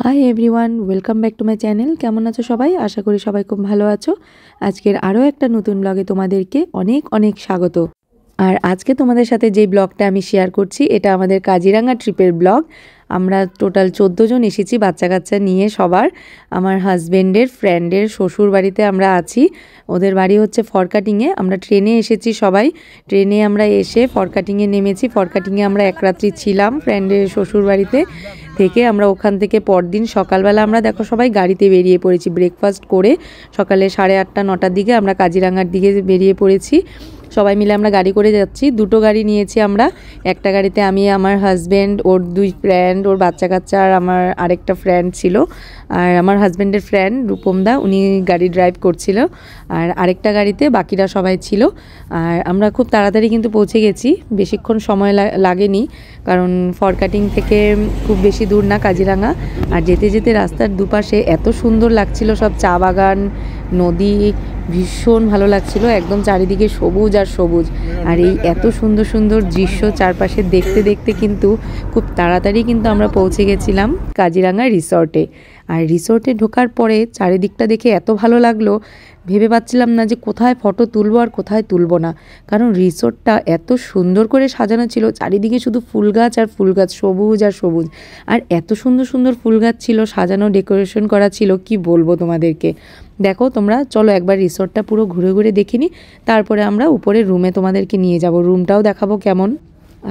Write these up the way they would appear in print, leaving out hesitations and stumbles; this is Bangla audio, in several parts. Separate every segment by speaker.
Speaker 1: Hi everyone, welcome back to my channel. কেমন আছো সবাই? আশা করি সবাই খুব ভালো আছো। আজকের আরও একটা নতুন ব্লগে তোমাদেরকে অনেক অনেক স্বাগত। আর আজকে তোমাদের সাথে যে ব্লগটা আমি শেয়ার করছি এটা আমাদের কাজিরাঙা ট্রিপের ব্লগ। আমরা টোটাল 14 জন এসেছি বাচ্চা কাচ্চা নিয়ে সবার। আমার হাজব্যান্ডের ফ্রেন্ডের শ্বশুর বাড়িতে আমরা আছি। ওদের বাড়ি হচ্ছে ফরকাটিংয়ে। আমরা ট্রেনে এসেছি সবাই। ট্রেনে আমরা এসে ফরকাটিংয়ে নেমেছি। ফরকাটিংয়ে আমরা এক রাত্রি ছিলাম ফ্রেন্ডের শ্বশুর বাড়িতে থেকে। আমরা ওখান থেকে পরদিন সকালবেলা আমরা দেখো সবাই গাড়িতে বেরিয়ে পড়েছি ব্রেকফাস্ট করে। সকালে 8:30 9টার দিকে আমরা কাজিরাঙার দিকে বেরিয়ে পড়েছি। সবাই মিলে আমরা গাড়ি করে যাচ্ছি। দুটো গাড়ি নিয়েছি আমরা। একটা গাড়িতে আমি, আমার হাজব্যান্ড, ওর দুই ফ্রেন্ড, ওর বাচ্চা কাচ্চা, আর আমার আরেকটা ফ্রেন্ড ছিল। আর আমার হাজব্যান্ডের ফ্রেন্ড রূপমদা, উনি গাড়ি ড্রাইভ করছিল। আর আরেকটা গাড়িতে বাকিরা সবাই ছিল। আর আমরা খুব তাড়াতাড়ি কিন্তু পৌঁছে গেছি, বেশিক্ষণ সময় লাগেনি, কারণ ফরকাটিং থেকে খুব বেশি দূর না কাজিরাঙা। আর যেতে যেতে রাস্তার দুপাশে এত সুন্দর লাগছিল, সব চা বাগান, নদী, ভীষণ ভালো লাগছিল। একদম চারিদিকে সবুজ আর সবুজ। আর এই এত সুন্দর সুন্দর দৃশ্য চারপাশে দেখতে দেখতে কিন্তু খুব তাড়াতাড়ি কিন্তু আমরা পৌঁছে গেছিলাম কাজিরাঙা রিসর্টে। আর রিসর্টে ঢোকার পরে চারিদিকটা দেখে এত ভালো লাগলো, ভেবে পাচ্ছিলাম না যে কোথায় ফটো তুলবো আর কোথায় তুলবো না। কারণ রিসর্টটা এত সুন্দর করে সাজানো ছিল, চারিদিকে শুধু ফুল গাছ আর ফুল গাছ, সবুজ আর সবুজ। আর এত সুন্দর সুন্দর ফুল গাছ ছিল, সাজানো, ডেকোরেশন করা ছিল, কি বলবো তোমাদেরকে। দেখো তোমরা, চলো একবার রিসর্টটা পুরো ঘুরে ঘুরে দেখিনি, তারপরে আমরা উপরে রুমে তোমাদেরকে নিয়ে যাব, রুমটাও দেখাবো কেমন।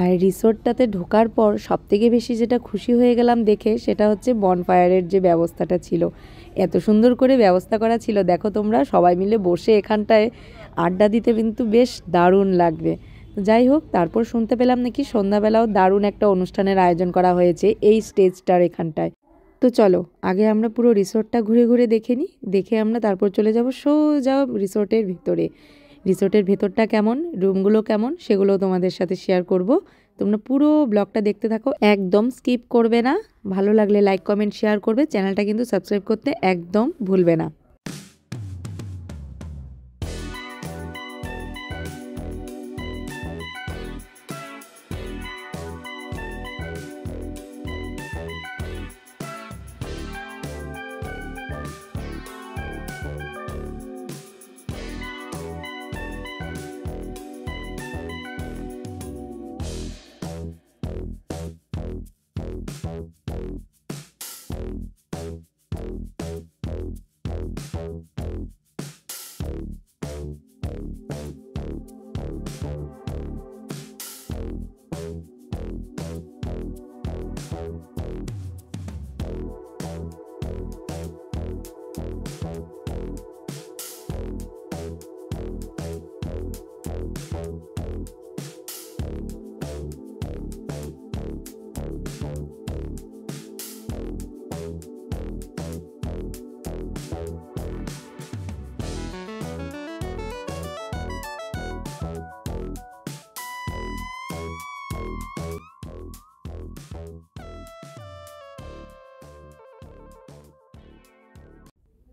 Speaker 1: আর রিসর্টটাতে ঢোকার পর সবথেকে বেশি যেটা খুশি হয়ে গেলাম দেখে, সেটা হচ্ছে বনফায়ারের যে ব্যবস্থাটা ছিল। এত সুন্দর করে ব্যবস্থা করা ছিল, দেখো তোমরা, সবাই মিলে বসে এখানটায় আড্ডা দিতে কিন্তু বেশ দারুণ লাগবে। যাই হোক, তারপর শুনতে পেলাম নাকি সন্ধ্যাবেলাও দারুণ একটা অনুষ্ঠানের আয়োজন করা হয়েছে এই স্টেজটার এখানটায়। তো চলো আগে আমরা পুরো রিসর্টটা ঘুরে ঘুরে দেখে নিই, দেখে আমরা তারপর চলে যাব সোজা রিসর্টের ভিতরে। রিসর্টের ভেতরটা কেমন, রুমগুলো কেমন, সেগুলো তোমাদের সাথে শেয়ার করব। তোমরা পুরো ব্লগটা দেখতে থাকো, একদম স্কিপ করবে না। ভালো লাগলে লাইক কমেন্ট শেয়ার করবে, চ্যানেলটা কিন্তু সাবস্ক্রাইব করতে একদম ভুলবে না।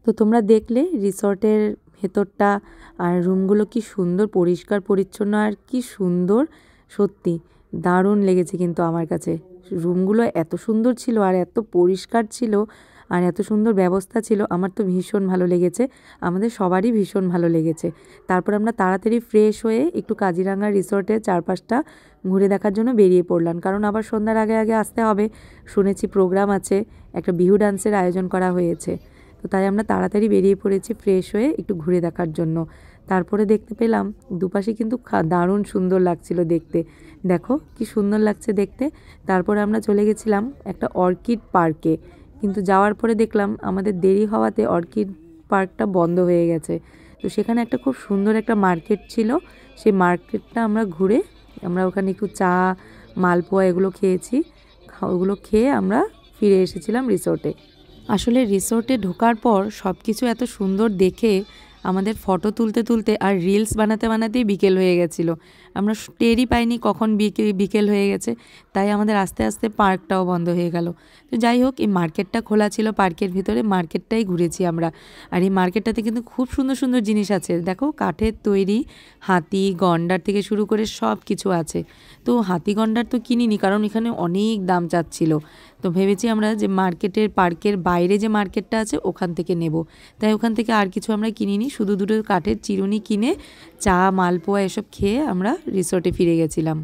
Speaker 1: তো তোমরা দেখলে রিসর্টের ভেতরটা, আর রুমগুলো কি সুন্দর পরিষ্কার পরিচ্ছন্ন, আর কি সুন্দর, সত্যি দারুণ লেগেছে কিন্তু আমার কাছে। রুমগুলো এত সুন্দর ছিল, আর এত পরিষ্কার ছিল, আর এত সুন্দর ব্যবস্থা ছিল, আমার তো ভীষণ ভালো লেগেছে। আমাদের সবারই ভীষণ ভালো লেগেছে। তারপর আমরা তাড়াতাড়ি ফ্রেশ হয়ে একটু কাজিরাঙা রিসর্টের চারপাশটা ঘুরে দেখার জন্য বেরিয়ে পড়লাম, কারণ আবার সন্ধ্যার আগে আগে আসতে হবে। শুনেছি প্রোগ্রাম আছে, একটা বিহু ডান্সের আয়োজন করা হয়েছে। তো তাই আমরা তাড়াতাড়ি বেরিয়ে পড়েছি ফ্রেশ হয়ে একটু ঘুরে দেখার জন্য। তারপরে দেখতে পেলাম দুপাশে কিন্তু দারুণ সুন্দর লাগছিল দেখতে। দেখো কি সুন্দর লাগছে দেখতে। তারপরে আমরা চলে গেছিলাম একটা অর্কিড পার্কে, কিন্তু যাওয়ার পরে দেখলাম আমাদের দেরি হওয়াতে অর্কিড পার্কটা বন্ধ হয়ে গেছে। তো সেখানে একটা খুব সুন্দর একটা মার্কেট ছিল, সেই মার্কেটটা আমরা ঘুরে, আমরা ওখানে একটু চা, মালপোয়া এগুলো খেয়েছি। ওগুলো খেয়ে আমরা ফিরে এসেছিলাম রিসোর্টে। আসলে রিসোর্টে ঢোকার পর সব কিছু এত সুন্দর দেখে আমাদের ফটো তুলতে তুলতে আর রিলস বানাতে বানাতেই বিকেল হয়ে গেছিলো। আমরা টেরই পাইনি কখন বিকেল হয়ে গেছে। তাই আমাদের আস্তে আস্তে পার্কটাও বন্ধ হয়ে গেল। তো যাই হোক, এই মার্কেটটা খোলা ছিল, পার্কের ভিতরে মার্কেটটাই ঘুরেছি আমরা। আর এই মার্কেটটাতে কিন্তু খুব সুন্দর সুন্দর জিনিস আছে। দেখো, কাঠের তৈরি হাতি, গন্ডার থেকে শুরু করে সব কিছু আছে। তো হাতি গন্ডার তো কিনিনি, কারণ এখানে অনেক দাম চাচ্ছিল। তো তো ভেবেছি আমরা যে মার্কেটের পার্কের বাইরে যে মার্কেটটা আছে ওখান থেকে নেব। তাই ওখান থেকে আর কিছু আমরা কিনিনি, শুধু দুটো কাঠের চিরুনি কিনে চা মালপোয়া এসব খেয়ে আমরা রিসোর্টে ফিরে গেছিলাম।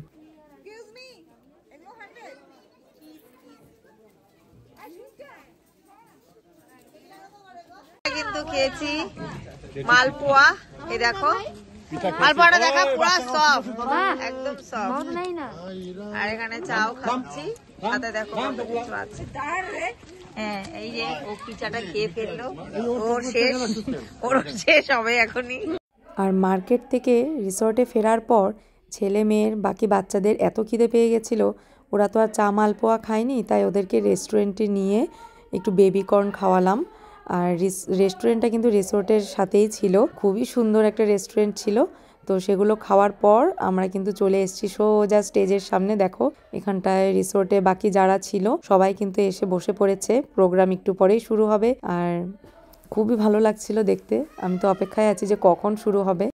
Speaker 2: কিন্তু খেয়েছি মালপোয়া, এই দেখো মালপোয়াটা দেখা পুরো সফট, একদম সফট। আর এখানে চাও খাচ্ছি, সাথে দেখো কিছু আছে। হ্যাঁ, এই যে ও পিঠাটা খেয়ে ফেললো, ওর শেষ হবে এখনই।
Speaker 1: আর মার্কেট থেকে রিসর্টে ফেরার পর ছেলে মেয়ের বাকি বাচ্চাদের এত খিদে পেয়ে গেছিলো, ওরা তো আর চা মালপোয়া খায়নি, তাই ওদেরকে রেস্টুরেন্টে নিয়ে একটু বেবি কর্ন খাওয়ালাম। আর রেস্টুরেন্টটা কিন্তু রিসোর্টের সাথেই ছিল, খুবই সুন্দর একটা রেস্টুরেন্ট ছিল। তো সেগুলো খাওয়ার পর আমরা কিন্তু চলে এসেছি সোজা স্টেজের সামনে। দেখো এখানটায় রিসোর্টে বাকি যারা ছিল সবাই কিন্তু এসে বসে পড়েছে, প্রোগ্রাম একটু পরেই শুরু হবে। আর খুবই ভালো লাগছিল দেখতে, আমি তো অপেক্ষায় আছি যে কখন শুরু হবে।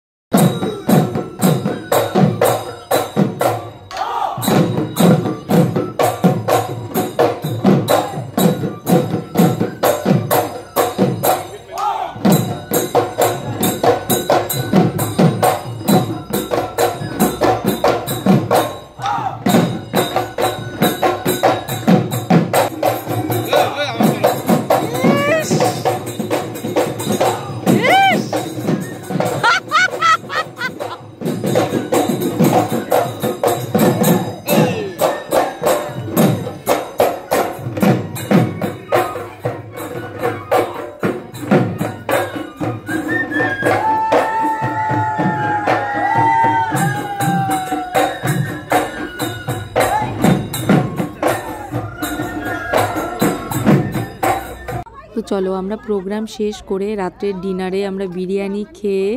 Speaker 1: তো চলো আমরা প্রোগ্রাম শেষ করে রাত্রের ডিনারে আমরা বিরিয়ানি খেয়ে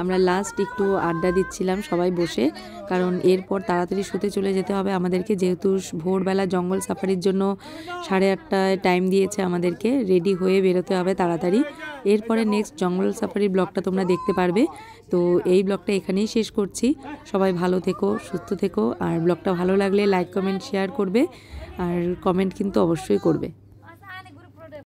Speaker 1: আমরা লাস্ট একটু আড্ডা দিচ্ছিলাম সবাই বসে, কারণ এরপর তাড়াতাড়ি শুতে চলে যেতে হবে আমাদেরকে, যেহেতু ভোরবেলা জঙ্গল সাফারির জন্য 8:30টায় টাইম দিয়েছে আমাদেরকে, রেডি হয়ে বেরোতে হবে তাড়াতাড়ি। এরপরে নেক্সট জঙ্গল সাফারির ব্লগটা তোমরা দেখতে পারবে। তো এই ব্লগটা এখানেই শেষ করছি। সবাই ভালো থেকো, সুস্থ থেকো, আর ব্লগটা ভালো লাগলে লাইক কমেন্ট শেয়ার করবে, আর কমেন্ট কিন্তু অবশ্যই করবে।